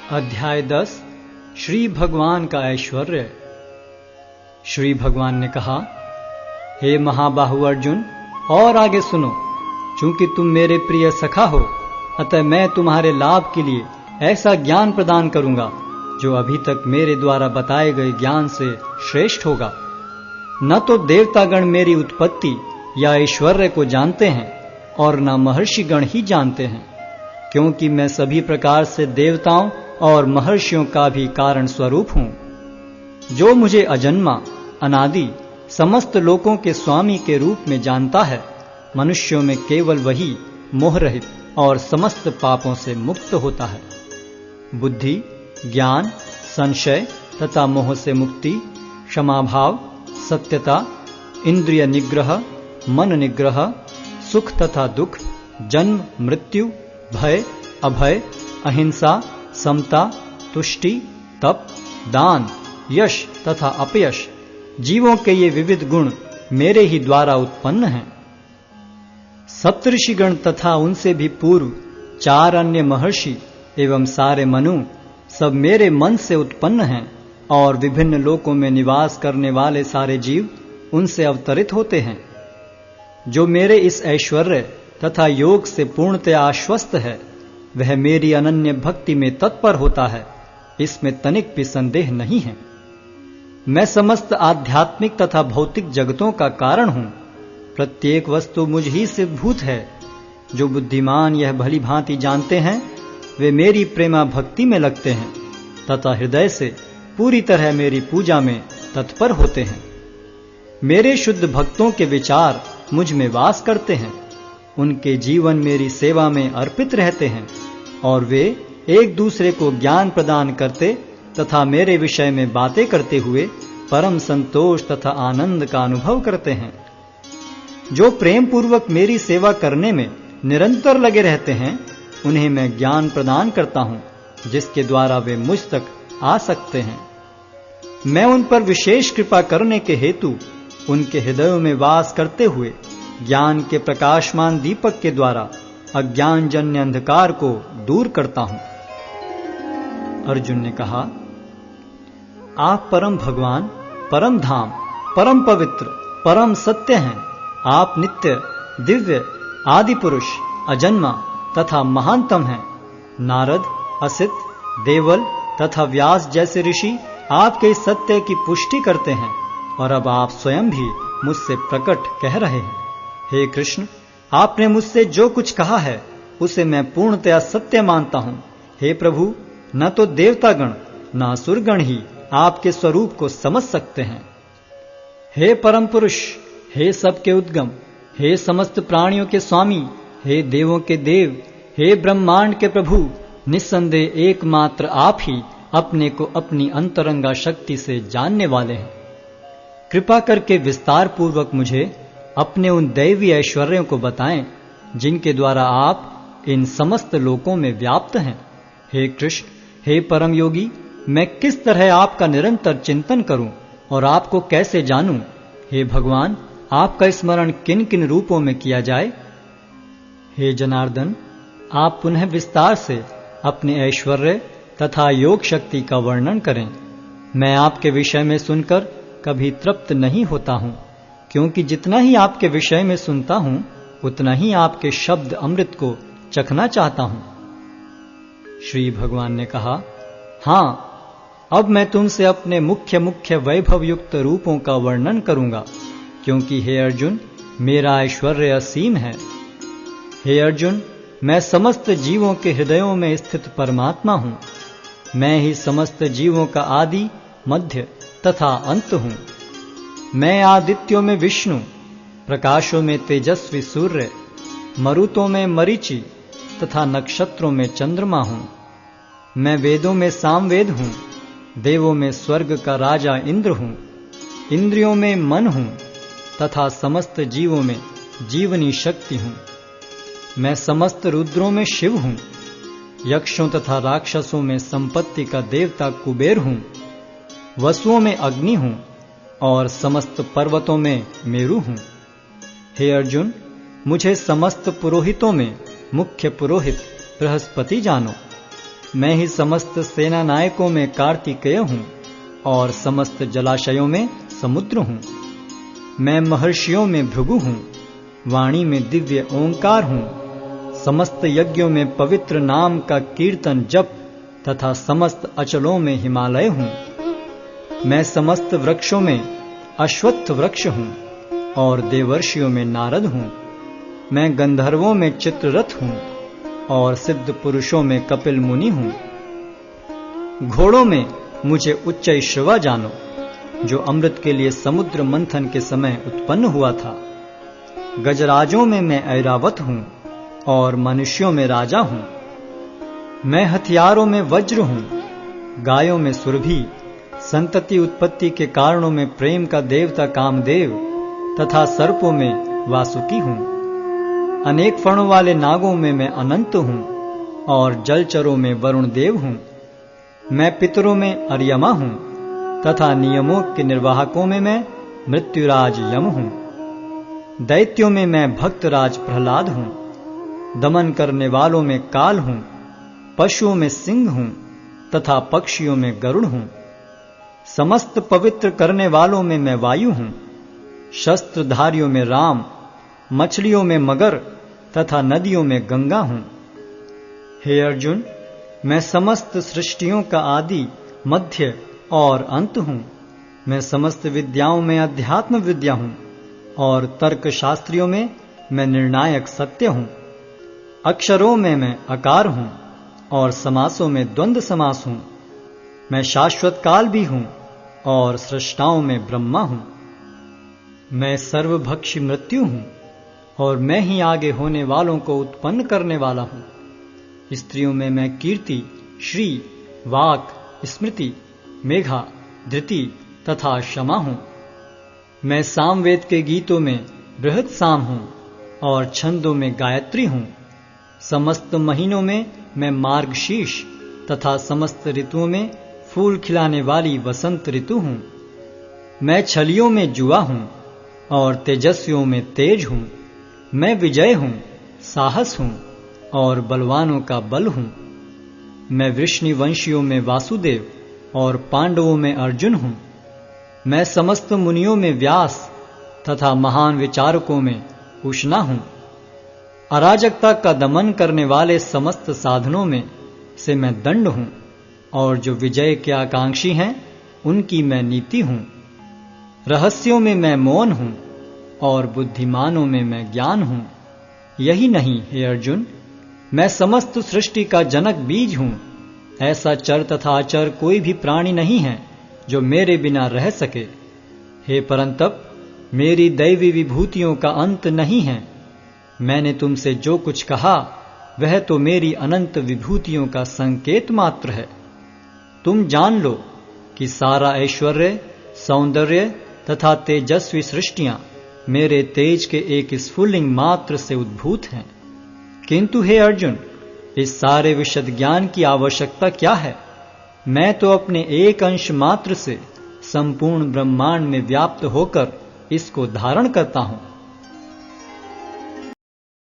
अध्याय 10 श्री भगवान का ऐश्वर्य। श्री भगवान ने कहा, हे महाबाहु अर्जुन, और आगे सुनो। चूंकि तुम मेरे प्रिय सखा हो, अतः मैं तुम्हारे लाभ के लिए ऐसा ज्ञान प्रदान करूंगा जो अभी तक मेरे द्वारा बताए गए ज्ञान से श्रेष्ठ होगा। न तो देवतागण मेरी उत्पत्ति या ऐश्वर्य को जानते हैं और न महर्षिगण ही जानते हैं, क्योंकि मैं सभी प्रकार से देवताओं और महर्षियों का भी कारण स्वरूप हूं। जो मुझे अजन्मा, अनादि, समस्त लोकों के स्वामी के रूप में जानता है, मनुष्यों में केवल वही मोह रहित और समस्त पापों से मुक्त होता है। बुद्धि, ज्ञान, संशय तथा मोह से मुक्ति, क्षमाभाव, सत्यता, इंद्रिय निग्रह, मन निग्रह, सुख तथा दुख, जन्म मृत्यु, भय अभय, अहिंसा, समता, तुष्टि, तप, दान, यश तथा अपयश, जीवों के ये विविध गुण मेरे ही द्वारा उत्पन्न हैं। सप्तऋषिगण तथा उनसे भी पूर्व 4 अन्य महर्षि एवं सारे मनु सब मेरे मन से उत्पन्न हैं, और विभिन्न लोकों में निवास करने वाले सारे जीव उनसे अवतरित होते हैं। जो मेरे इस ऐश्वर्य तथा योग से पूर्णतया आश्वस्त है, वह मेरी अनन्य भक्ति में तत्पर होता है, इसमें तनिक भी संदेह नहीं है। मैं समस्त आध्यात्मिक तथा भौतिक जगतों का कारण हूं। प्रत्येक वस्तु मुझ ही से भूत है। जो बुद्धिमान यह भली भांति जानते हैं, वे मेरी प्रेमा भक्ति में लगते हैं तथा हृदय से पूरी तरह मेरी पूजा में तत्पर होते हैं। मेरे शुद्ध भक्तों के विचार मुझ में वास करते हैं। उनके जीवन मेरी सेवा में अर्पित रहते हैं, और वे एक दूसरे को ज्ञान प्रदान करते तथा मेरे विषय में बातें करते हुए परम संतोष तथा आनंद का अनुभव करते हैं। जो प्रेम पूर्वक मेरी सेवा करने में निरंतर लगे रहते हैं, उन्हें मैं ज्ञान प्रदान करता हूं, जिसके द्वारा वे मुझ तक आ सकते हैं। मैं उन पर विशेष कृपा करने के हेतु उनके हृदयों में वास करते हुए ज्ञान के प्रकाशमान दीपक के द्वारा अज्ञान जन्य अंधकार को दूर करता हूं। अर्जुन ने कहा, आप परम भगवान, परम धाम, परम पवित्र, परम सत्य हैं। आप नित्य, दिव्य, आदि पुरुष, अजन्मा तथा महानतम हैं। नारद, असित, देवल तथा व्यास जैसे ऋषि आपके इस सत्य की पुष्टि करते हैं, और अब आप स्वयं भी मुझसे प्रकट कह रहे हैं। हे कृष्ण, आपने मुझसे जो कुछ कहा है उसे मैं पूर्णतया सत्य मानता हूं। हे प्रभु, न तो देवतागण न असुरगण ही आपके स्वरूप को समझ सकते हैं। हे परम पुरुष, हे सबके उद्गम, हे समस्त प्राणियों के स्वामी, हे देवों के देव, हे ब्रह्मांड के प्रभु, निस्संदेह एकमात्र आप ही अपने को अपनी अंतरंगा शक्ति से जानने वाले हैं। कृपा करके विस्तार पूर्वक मुझे अपने उन दैवी ऐश्वर्यों को बताएं, जिनके द्वारा आप इन समस्त लोकों में व्याप्त हैं। हे कृष्ण, हे परम योगी, मैं किस तरह आपका निरंतर चिंतन करूं और आपको कैसे जानूं? हे भगवान, आपका स्मरण किन किन रूपों में किया जाए? हे जनार्दन, आप पुनः विस्तार से अपने ऐश्वर्य तथा योग शक्ति का वर्णन करें। मैं आपके विषय में सुनकर कभी तृप्त नहीं होता हूं, क्योंकि जितना ही आपके विषय में सुनता हूं, उतना ही आपके शब्द अमृत को चखना चाहता हूं। श्री भगवान ने कहा, हां, अब मैं तुमसे अपने मुख्य मुख्य वैभव युक्त रूपों का वर्णन करूंगा, क्योंकि हे अर्जुन, मेरा ऐश्वर्य असीम है। हे अर्जुन, मैं समस्त जीवों के हृदयों में स्थित परमात्मा हूं। मैं ही समस्त जीवों का आदि, मध्य तथा अंत हूं। मैं आदित्यों में विष्णु, प्रकाशों में तेजस्वी सूर्य, मरुतों में मरीचि तथा नक्षत्रों में चंद्रमा हूं। मैं वेदों में सामवेद हूं, देवों में स्वर्ग का राजा इंद्र हूं, इंद्रियों में मन हूं तथा समस्त जीवों में जीवनी शक्ति हूं। मैं समस्त रुद्रों में शिव हूं, यक्षों तथा राक्षसों में संपत्ति का देवता कुबेर हूं, वसुओं में अग्नि हूं और समस्त पर्वतों में मेरु हूं। हे अर्जुन, मुझे समस्त पुरोहितों में मुख्य पुरोहित बृहस्पति जानो। मैं ही समस्त सेना नायकों में कार्तिकेय हूँ और समस्त जलाशयों में समुद्र हूँ। मैं महर्षियों में भृगु हूँ, वाणी में दिव्य ओंकार हूँ, समस्त यज्ञों में पवित्र नाम का कीर्तन जप तथा समस्त अचलों में हिमालय हूँ। मैं समस्त वृक्षों में अश्वत्थ वृक्ष हूँ और देवर्षियों में नारद हूँ। मैं गंधर्वों में चित्ररथ हूँ और सिद्ध पुरुषों में कपिल मुनि हूँ। घोड़ों में मुझे उच्चैश्रवा जानो, जो अमृत के लिए समुद्र मंथन के समय उत्पन्न हुआ था। गजराजों में मैं ऐरावत हूँ और मनुष्यों में राजा हूँ। मैं हथियारों में वज्र हूँ, गायों में सुरभि, संतति उत्पत्ति के कारणों में प्रेम का देवता कामदेव तथा सर्पों में वासुकी हूँ। अनेक फणों वाले नागों में मैं अनंत हूँ और जलचरों में वरुण देव हूँ। मैं पितरों में अर्यमा हूँ तथा नियमों के निर्वाहकों में मैं मृत्युराज यम हूँ। दैत्यों में मैं भक्तराज प्रहलाद हूँ। दमन करने वालों में काल हूँ, पशुओं में सिंह हूँ तथा पक्षियों में गरुड़ हूँ। समस्त पवित्र करने वालों में मैं वायु हूँ। शस्त्रधारियों में राम, मछलियों में मगर तथा नदियों में गंगा हूँ। हे अर्जुन, मैं समस्त सृष्टियों का आदि, मध्य और अंत हूँ। मैं समस्त विद्याओं में अध्यात्म विद्या हूँ और तर्क शास्त्रियों में मैं निर्णायक सत्य हूँ। अक्षरों में मैं अकार हूँ और समासों में द्वंद्व समास हूँ। मैं शाश्वत काल भी हूँ और सृष्टाओं में ब्रह्मा हूँ। मैं सर्वभक्षी मृत्यु हूँ और मैं ही आगे होने वालों को उत्पन्न करने वाला हूँ। स्त्रियों में मैं कीर्ति, श्री, वाक, स्मृति, मेघा, धृति तथा क्षमा हूँ। मैं सामवेद के गीतों में बृहत साम हूँ और छंदों में गायत्री हूँ। समस्त महीनों में मैं मार्गशीर्ष तथा समस्त ऋतुओं में फूल खिलाने वाली वसंत ऋतु हूँ। मैं छलियों में जुआ हूँ और तेजस्वियों में तेज हूँ। मैं विजय हूँ, साहस हूँ और बलवानों का बल हूँ। मैं वृष्णिवंशियों में वासुदेव और पांडवों में अर्जुन हूँ। मैं समस्त मुनियों में व्यास तथा महान विचारकों में उष्णा हूँ। अराजकता का दमन करने वाले समस्त साधनों में से मैं दंड हूँ और जो विजय के आकांक्षी हैं उनकी मैं नीति हूँ। रहस्यों में मैं मौन हूँ और बुद्धिमानों में मैं ज्ञान हूँ। यही नहीं हे अर्जुन, मैं समस्त सृष्टि का जनक बीज हूँ। ऐसा चर तथा अचर कोई भी प्राणी नहीं है जो मेरे बिना रह सके। हे परंतप, मेरी दैवी विभूतियों का अंत नहीं है। मैंने तुमसे जो कुछ कहा वह तो मेरी अनंत विभूतियों का संकेत मात्र है। तुम जान लो कि सारा ऐश्वर्य, सौंदर्य तथा तेजस्वी सृष्टियां मेरे तेज के एक स्फुल्लिंग मात्र से उद्भूत हैं। किंतु हे अर्जुन, इस सारे विशद ज्ञान की आवश्यकता क्या है? मैं तो अपने एक अंश मात्र से संपूर्ण ब्रह्मांड में व्याप्त होकर इसको धारण करता हूं।